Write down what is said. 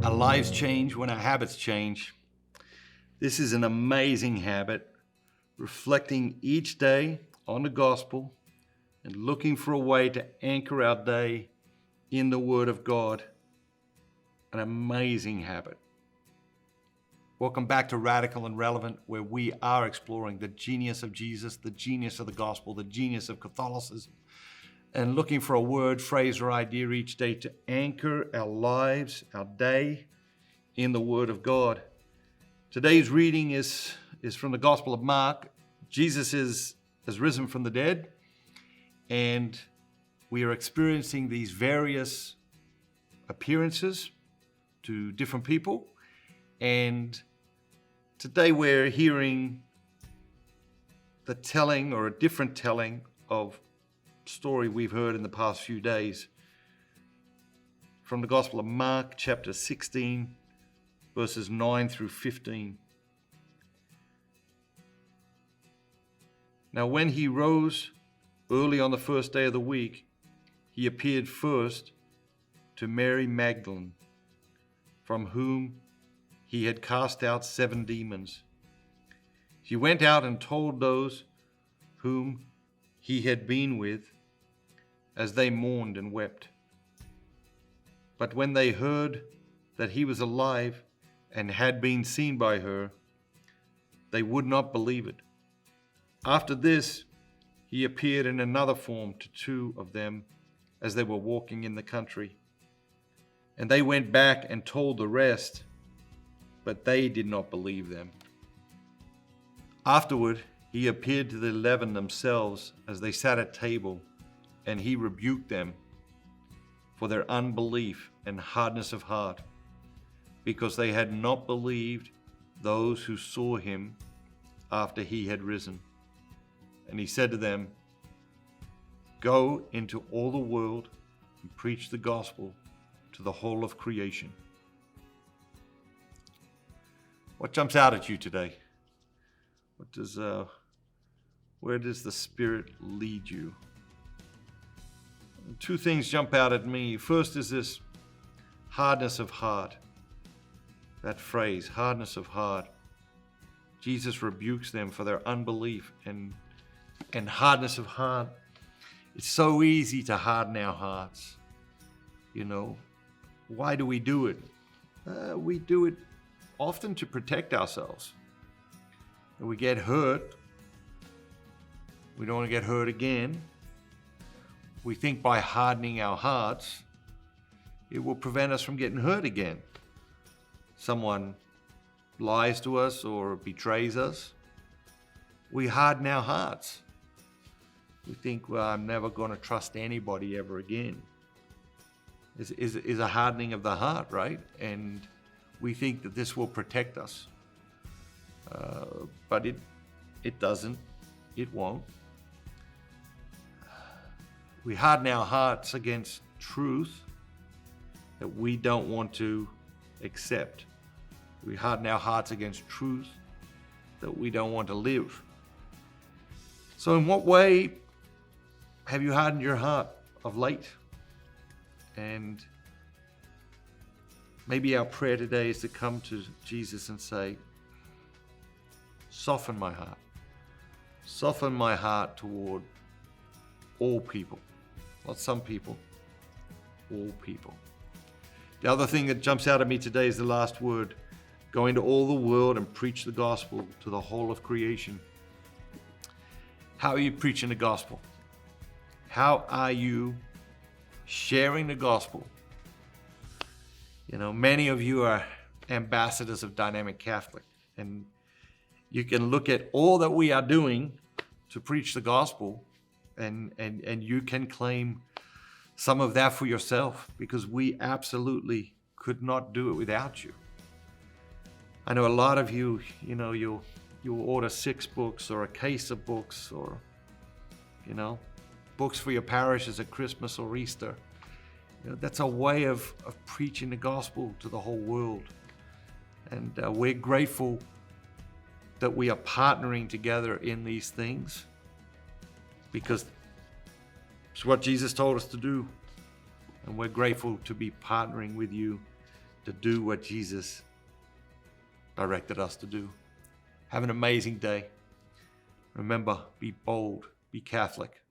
Our lives change when our habits change. This is an amazing habit, reflecting each day on the gospel and looking for a way to anchor our day in the Word of God. An amazing habit. Welcome back to Radical and Relevant, where we are exploring the genius of Jesus, the genius of the gospel, the genius of Catholicism, and looking for a word, phrase, or idea each day to anchor our lives, our day, in the Word of God. Today's reading is from the Gospel of Mark. Jesus has risen from the dead, and we are experiencing these various appearances to different people. And today we're hearing the telling, or a different telling, of story we've heard in the past few days from the Gospel of Mark, chapter 16, verses 9 through 15. Now, when he rose early on the first day of the week, he appeared first to Mary Magdalene, from whom he had cast out 7 demons. She went out and told those whom he had been with, as they mourned and wept. But when they heard that he was alive and had been seen by her, they would not believe it. After this, he appeared in another form to 2 of them as they were walking in the country. And they went back and told the rest, but they did not believe them. Afterward, he appeared to the 11 themselves as they sat at table, and he rebuked them for their unbelief and hardness of heart, because they had not believed those who saw him after he had risen. And he said to them, "Go into all the world and preach the gospel to the whole of creation." What jumps out at you today? Where does the Spirit lead you? 2 things jump out at me. First is this hardness of heart. That phrase, hardness of heart. Jesus rebukes them for their unbelief and hardness of heart. It's so easy to harden our hearts. Why do we do it? We do it often to protect ourselves. When we get hurt, we don't want to get hurt again. We think by hardening our hearts, it will prevent us from getting hurt again. Someone lies to us or betrays us, we harden our hearts. We think, well, I'm never going to trust anybody ever again. Is a hardening of the heart, right? And we think that this will protect us. But it doesn't. It won't. We harden our hearts against truth that we don't want to accept. We harden our hearts against truth that we don't want to live. So in what way have you hardened your heart of late? And maybe our prayer today is to come to Jesus and say, soften my heart. Soften my heart toward all people. Not some people, all people. The other thing that jumps out at me today is the last word. Go into all the world and preach the gospel to the whole of creation. How are you preaching the gospel? How are you sharing the gospel? Many of you are ambassadors of Dynamic Catholic, and you can look at all that we are doing to preach the gospel, and you can claim some of that for yourself, because we absolutely could not do it without you. I know a lot of you, you'll order 6 books or a case of books, or, books for your parishes at Christmas or Easter. That's a way of preaching the gospel to the whole world. And we're grateful that we are partnering together in these things, because it's what Jesus told us to do. And we're grateful to be partnering with you to do what Jesus directed us to do. Have an amazing day. Remember, be bold, be Catholic.